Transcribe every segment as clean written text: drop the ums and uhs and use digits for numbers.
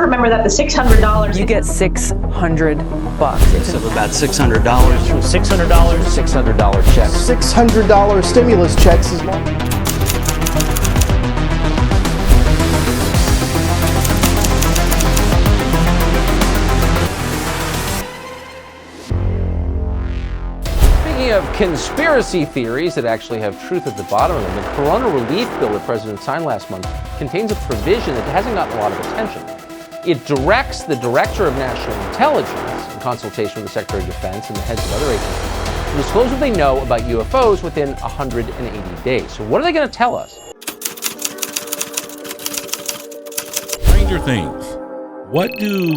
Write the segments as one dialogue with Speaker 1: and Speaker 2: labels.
Speaker 1: remember that the $600...
Speaker 2: You get $600.
Speaker 3: It's about $600. $600.
Speaker 4: $600 checks.
Speaker 5: $600 stimulus checks is long.
Speaker 4: Speaking of conspiracy theories that actually have truth at the bottom of them, the Corona Relief Bill the President signed last month contains a provision that hasn't gotten a lot of attention. It directs the Director of National Intelligence, in consultation with the Secretary of Defense and the heads of other agencies, to disclose what they know about UFOs within 180 days. So what are they going to tell us?
Speaker 6: Stranger things. What do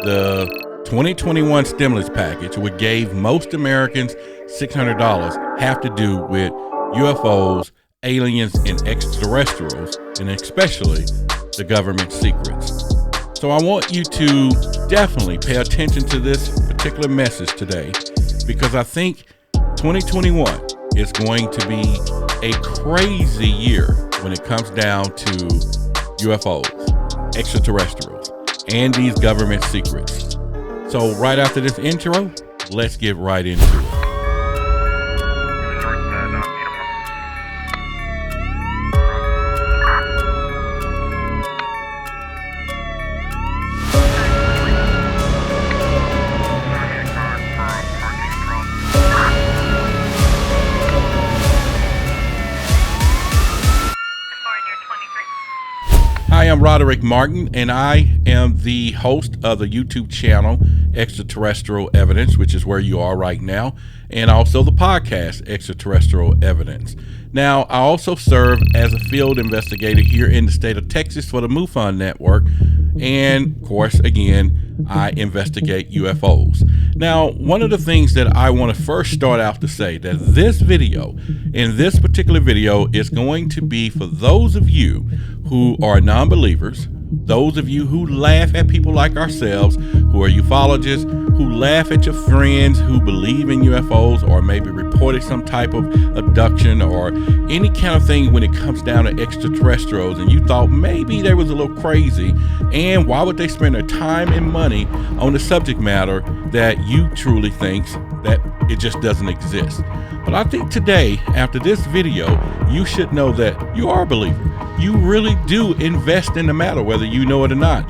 Speaker 6: the 2021 stimulus package, which gave most Americans $600, have to do with UFOs, aliens, and extraterrestrials, and especially the government secrets? So I want you to definitely pay attention to this particular message today, because I think 2021 is going to be a crazy year when it comes down to UFOs, extraterrestrials, and these government secrets. So right after this intro, let's get right into it. Hi, I'm Roderick Martin, and I am the host of the YouTube channel Extraterrestrial Evidence, which is where you are right now, and also the podcast Extraterrestrial Evidence. Now, I also serve as a field investigator here in the state of Texas for the MUFON network, and of course, again, I investigate UFOs. Now, one of the things that I want to first start out to say that this video, in this particular video, is going to be for those of you who are non-believers, those of you who laugh at people like ourselves, who are ufologists, who laugh at your friends who believe in UFOs or maybe reported some type of abduction or any kind of thing when it comes down to extraterrestrials, and you thought maybe they was a little crazy, and why would they spend their time and money on the subject matter that you truly think that it just doesn't exist. But I think today, after this video, you should know that you are a believer. You really do invest in the matter, whether you know it or not,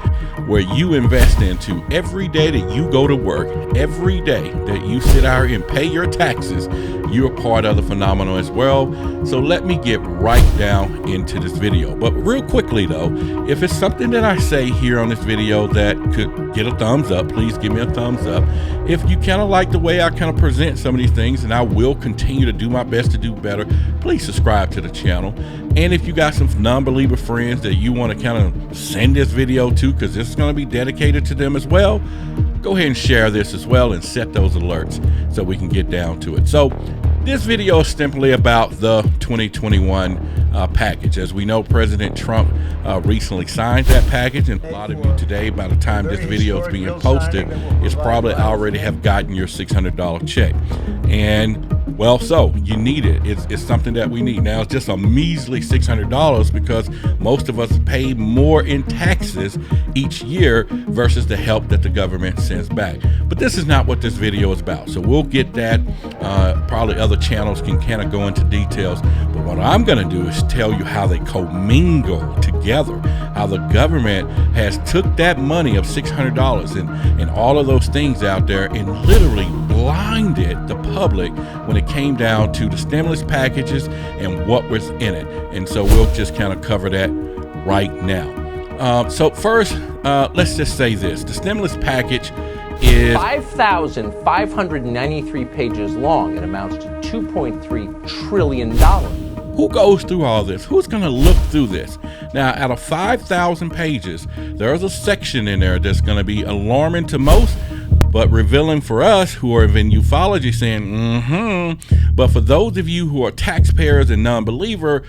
Speaker 6: where you invest into every day that you go to work, every day that you sit out and pay your taxes, you're part of the phenomenon as well. So let me get right down into this video. But real quickly though, if it's something that I say here on this video that could get a thumbs up, please give me a thumbs up. If you kind of like the way I kind of present some of these things, and I will continue to do my best to do better, please subscribe to the channel. And if you got some non-believer friends that you want to kind of send this video to, because this is going to be dedicated to them as well, go ahead and share this as well and set those alerts so we can get down to it. So this video is simply about the 2021 package. As we know, President Trump recently signed that package, and a lot of you today, by the time this video is being posted, is probably already have gotten your $600 check. And well, so you need it. It's something that we need. Now, it's just a measly $600 because most of us pay more in taxes each year versus the help that the government sends back. But this is not what this video is about. So we'll get that. Probably other channels can kind of go into details. But what I'm going to do is tell you how they commingle together, how the government has took that money of $600 and all of those things out there and literally blinded the public when it came down to the stimulus packages and what was in it. And so we'll just kind of cover that right now. So first, let's just say this. The stimulus package is
Speaker 4: 5,593 pages long. It amounts to $2.3 trillion.
Speaker 6: Who goes through all this? Who's going to look through this? Now, out of 5,000 pages, there's a section in there that's going to be alarming to most, but revealing for us who are in ufology, saying, But for those of you who are taxpayers and non-believer,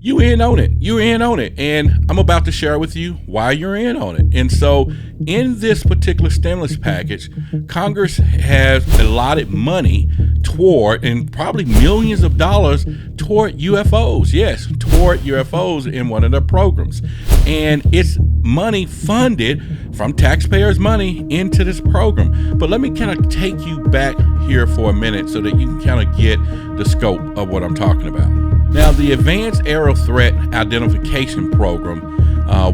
Speaker 6: you in on it. You're in on it. And I'm about to share with you why you're in on it. And so in this particular stimulus package, Congress has allotted money toward, and probably millions of dollars toward UFOs. Yes, toward UFOs in one of their programs. And it's money funded from taxpayers' money into this program. But let me kind of take you back here for a minute so that you can kind of get the scope of what I'm talking about. Now, the Advanced Aerial Threat Identification Program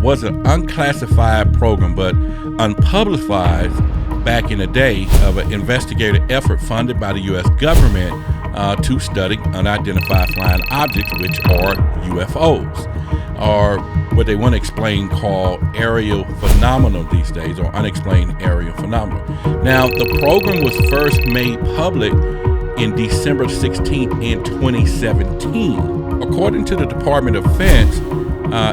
Speaker 6: was an unclassified program, but unpublicized back in the day of an investigator effort funded by the U.S. government to study unidentified flying objects, which are UFOs, or what they want to explain called aerial phenomena these days, or unexplained aerial phenomena. Now, the program was first made public in December 16th in 2017. According to the Department of Defense,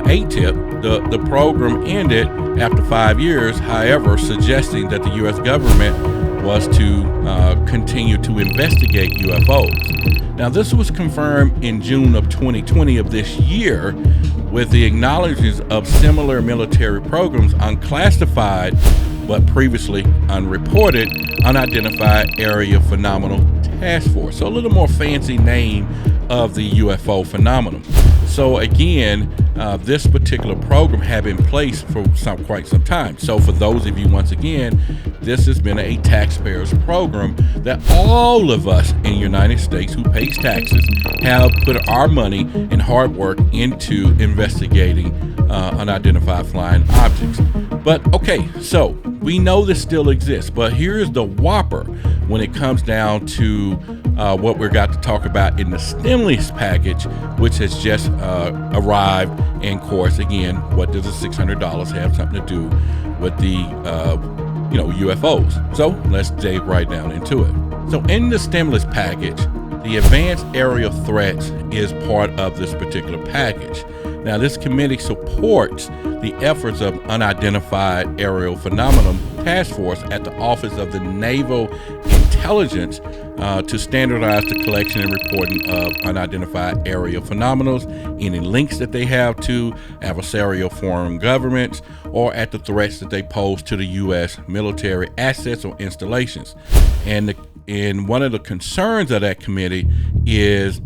Speaker 6: ATIP, the program ended after 5 years, however, suggesting that the U.S. government was to continue to investigate UFOs. Now, this was confirmed in June of 2020 of this year with the acknowledgments of similar military programs unclassified but previously unreported Unidentified Area Phenomenal Task Force. So a little more fancy name of the UFO phenomenon. So again, this particular program had been in place for quite some time. So for those of you, once again, this has been a taxpayers program that all of us in the United States who pays taxes have put our money and hard work into investigating unidentified flying objects. But okay, so we know this still exists, but here's the whopper when it comes down to what we're got to talk about in the stimulus package, which has just arrived. And of course, again, what does the $600 have something to do with the UFOs? So let's dig right down into it. So in the stimulus package, the advanced aerial threats is part of this particular package. Now, this committee supports the efforts of Unidentified Aerial Phenomenon Task Force at the Office of the Naval Intelligence to standardize the collection and reporting of unidentified aerial phenomena, any links that they have to adversarial foreign governments, or at the threats that they pose to the U.S. military assets or installations. And one of the concerns of that committee is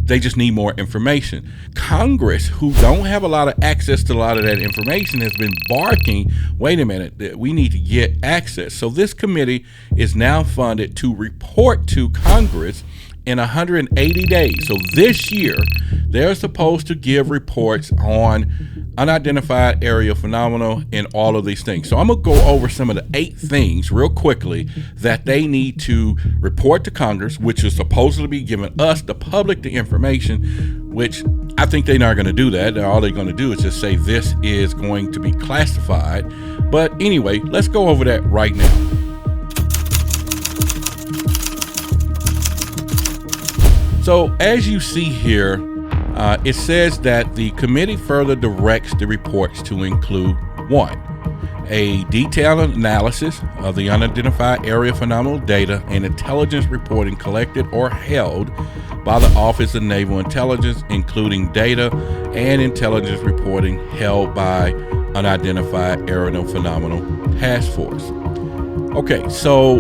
Speaker 6: they just need more information. Congress, who don't have a lot of access to a lot of that information, has been barking, wait a minute, that we need to get access. So this committee is now funded to report to Congress in 180 days. So this year, they're supposed to give reports on unidentified aerial phenomena and all of these things. So I'm going to go over some of the 8 things real quickly that they need to report to Congress, which is supposedly be giving us, the public, the information, which I think they're not going to do that. All they're going to do is just say this is going to be classified. But anyway, let's go over that right now. So as you see here, it says that the committee further directs the reports to include 1, a detailed analysis of the unidentified area phenomenal data and intelligence reporting collected or held by the Office of Naval Intelligence, including data and intelligence reporting held by Unidentified Aerial Phenomenal Task Force. Okay, so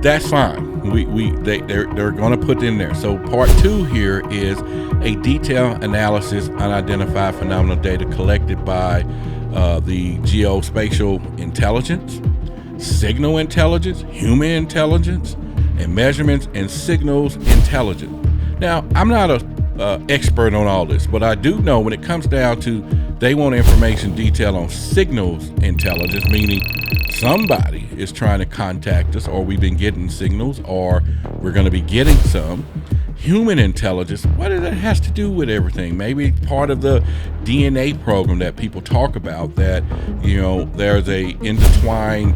Speaker 6: that's fine. They're going to put in there. So part 2 here is a detailed analysis unidentified phenomenal data collected by the geospatial intelligence, signal intelligence, human intelligence, and measurements and signals intelligence. Now, I'm not an expert on all this, but I do know when it comes down to they want information detailed on signals intelligence, meaning somebody is trying to contact us, or we've been getting signals, or we're going to be getting some. Human intelligence, what does that has to do with everything? Maybe part of the DNA program that people talk about, that, there's a intertwined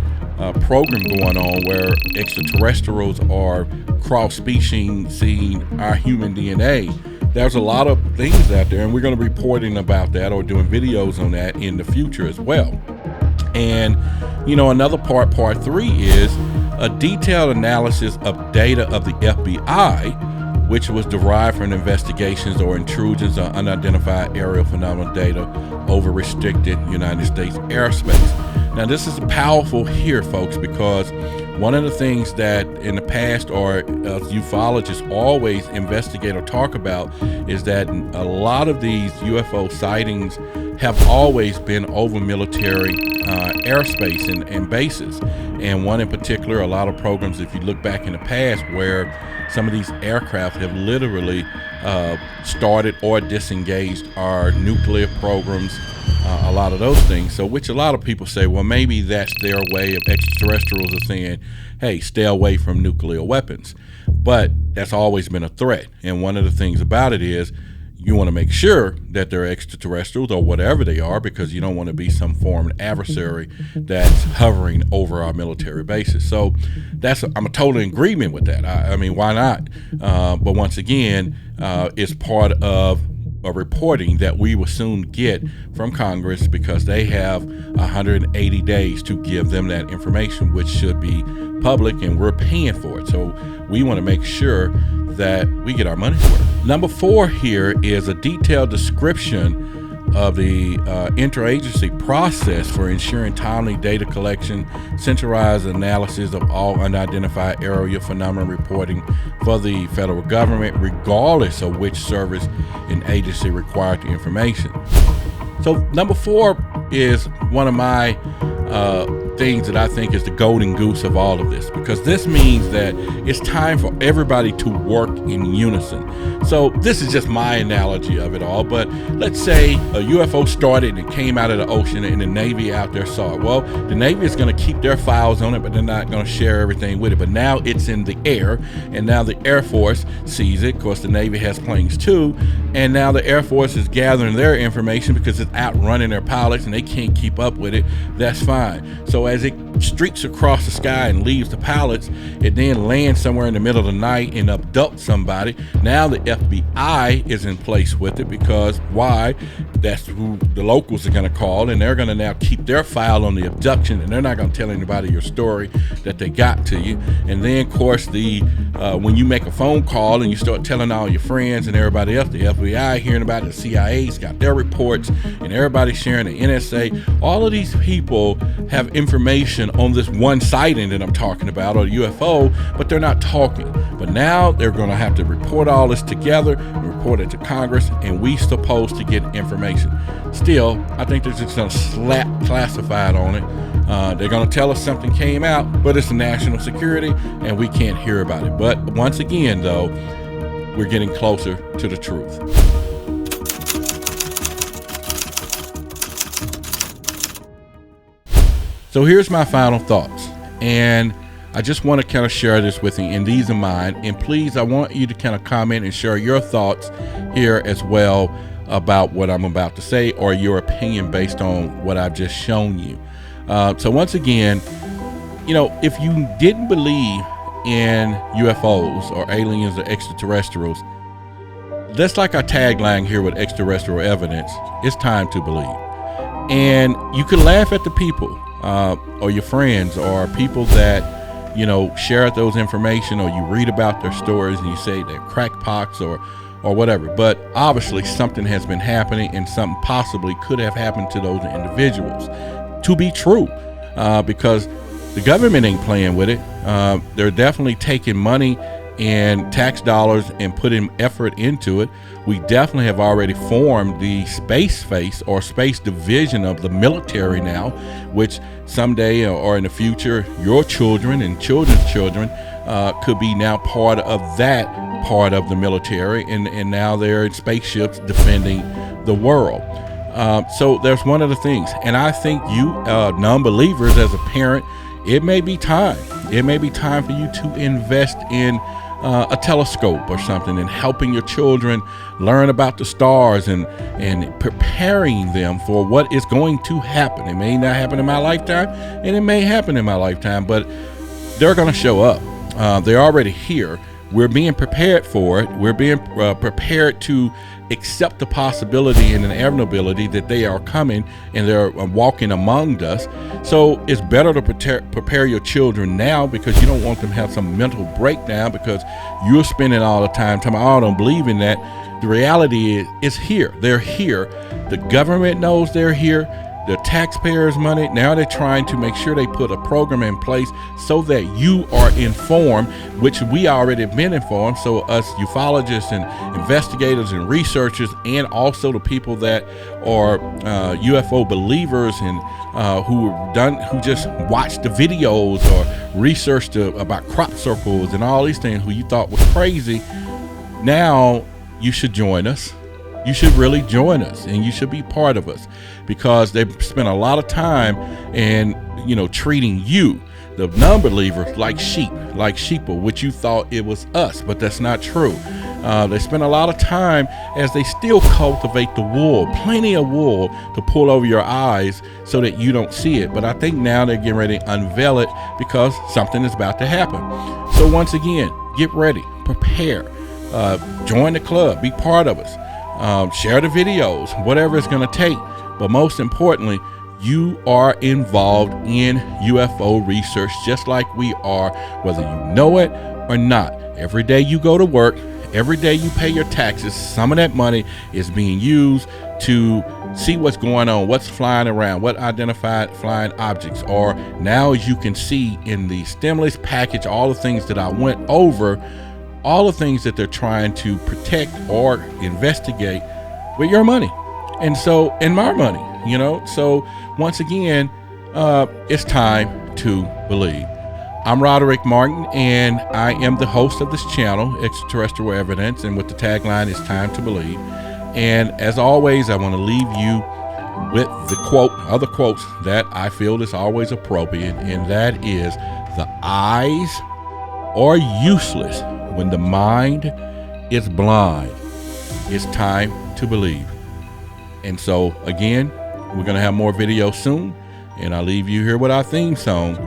Speaker 6: program going on where extraterrestrials are cross-species seeing our human DNA. There's a lot of things out there, and we're going to be reporting about that or doing videos on that in the future as well. And another part 3 is a detailed analysis of data of the FBI, which was derived from investigations or intrusions on unidentified aerial phenomenal data over restricted United States airspace. Now, this is powerful here, folks, because one of the things that in the past, or ufologists always investigate or talk about, is that a lot of these UFO sightings have always been over military airspace and bases. And one in particular, a lot of programs, if you look back in the past, where some of these aircraft have literally started or disengaged our nuclear programs, a lot of those things. So which a lot of people say, well, maybe that's their way of extraterrestrials are saying, hey, stay away from nuclear weapons. But that's always been a threat. And one of the things about it is you want to make sure that they're extraterrestrials or whatever they are, because you don't want to be some foreign adversary that's hovering over our military bases. So I'm totally in agreement with that. I mean, why not? But once again, it's part of a reporting that we will soon get from Congress, because they have 180 days to give them that information, which should be public, and we're paying for it. So we want to make sure that we get our money's worth. Number 4 here is a detailed description of the interagency process for ensuring timely data collection, centralized analysis of all unidentified aerial phenomena reporting for the federal government, regardless of which service and agency required the information. So number 4 is one of my things that I think is the golden goose of all of this, because this means that it's time for everybody to work in unison. So this is just my analogy of it all, but let's say a UFO started and it came out of the ocean and the Navy out there saw it. Well, the Navy is going to keep their files on it, but they're not going to share everything with it. But now it's in the air, and now the Air Force sees it. Of course, the Navy has planes too, and now the Air Force is gathering their information because it's outrunning their pilots and they can't keep up with it. That's fine. So as it streaks across the sky and leaves the pilots, it then lands somewhere in the middle of the night and abducts somebody. Now the FBI is in place with it, because why? That's who the locals are going to call, and they're going to now keep their file on the abduction, and they're not going to tell anybody your story that they got to you. And then, of course, when you make a phone call and you start telling all your friends and everybody else, the FBI hearing about it, the CIA's got their reports, and everybody's sharing, the NSA. All of these people have information on this one sighting that I'm talking about, or UFO, but they're not talking. But now they're going to have to report all this together and report it to Congress, and we supposed to get information. Still, I think they're just going to slap classified on it. They're going to tell us something came out, but it's national security and we can't hear about it. But once again, though, we're getting closer to the truth. So here's my final thoughts, and I just want to kind of share this with you, and these are mine. And please, I want you to kind of comment and share your thoughts here as well about what I'm about to say, or your opinion based on what I've just shown you. So once again, if you didn't believe in UFOs or aliens or extraterrestrials, that's like our tagline here with Extraterrestrial Evidence. It's time to believe. And you can laugh at the people, or your friends, or people that share those information, or you read about their stories and you say they're crackpots or whatever. But obviously something has been happening, and something possibly could have happened to those individuals to be true, because the government ain't playing with it. They're definitely taking money and tax dollars and putting effort into it. We definitely have already formed the space face or space division of the military now, which someday or in the future, your children and children's children could be now part of that part of the military, and now they're in spaceships defending the world. So there's one of the things, and I think you non-believers, as a parent, it may be time for you to invest in a telescope or something, and helping your children learn about the stars and preparing them for what is going to happen. It may not happen in my lifetime, and it may happen in my lifetime, but they're going to show up. They're already here. We're being prepared for it. We're being prepared to accept the possibility and inevitability that they are coming and they're walking among us. So it's better to prepare your children now, because you don't want them to have some mental breakdown because you're spending all the time talking, oh, I don't believe in that. The reality is, it's here. They're here. The government knows they're here. the taxpayers' money. Now they're trying to make sure they put a program in place so that you are informed, which we already have been informed. So us ufologists and investigators and researchers, and also the people that are UFO believers and who just watched the videos or researched about crop circles and all these things, who you thought was crazy. Now you should join us. You should really join us, and you should be part of us, because they spent a lot of time and treating you, the non-believers, like sheeple, which you thought it was us, but that's not true. They spend a lot of time as they still cultivate the wool, plenty of wool to pull over your eyes so that you don't see it. But I think now they're getting ready to unveil it, because something is about to happen. So once again, get ready, prepare, join the club, be part of us. Share the videos, whatever it's going to take. But most importantly, you are involved in UFO research just like we are, whether you know it or not. Every day you go to work, every day you pay your taxes, some of that money is being used to see what's going on, what's flying around, what identified flying objects are. Now, as you can see in the stimulus package, all the things that I went over, all the things that they're trying to protect or investigate with your money, and my money, So once again, it's time to believe. I'm Roderick Martin, and I am the host of this channel, Extraterrestrial Evidence, and with the tagline, "It's time to believe." And as always, I want to leave you with other quotes that I feel is always appropriate, and that is, "The eyes are useless when the mind is blind. It's time to believe." And so again, we're going to have more videos soon, and I'll leave you here with our theme song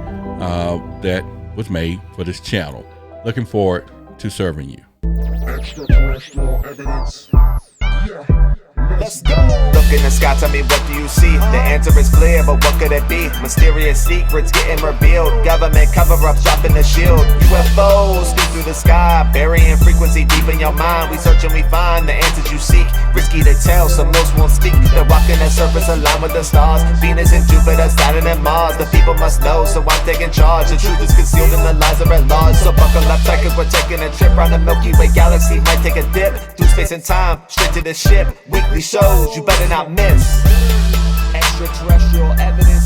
Speaker 6: that was made for this channel. Looking forward to serving you.
Speaker 1: Extraterrestrial evidence. Yeah.
Speaker 2: Let's go. Look in the sky, tell me, what do you see? The answer is clear, but what could it be? Mysterious secrets getting revealed. Government cover-ups dropping the shield. UFOs speak through the sky, burying frequency deep in your mind. We search and we find the answers you seek. Risky to tell, so most won't speak. They're walking the surface aligned with the stars. Venus and Jupiter, Saturn and Mars. The people must know, so I'm taking charge. The truth is concealed and the lies are at large. So buckle up tight, cause we're taking a trip around the Milky Way galaxy. Might take a dip through space and time, straight to the ship. Weekly shows you better not miss. Extraterrestrial evidence.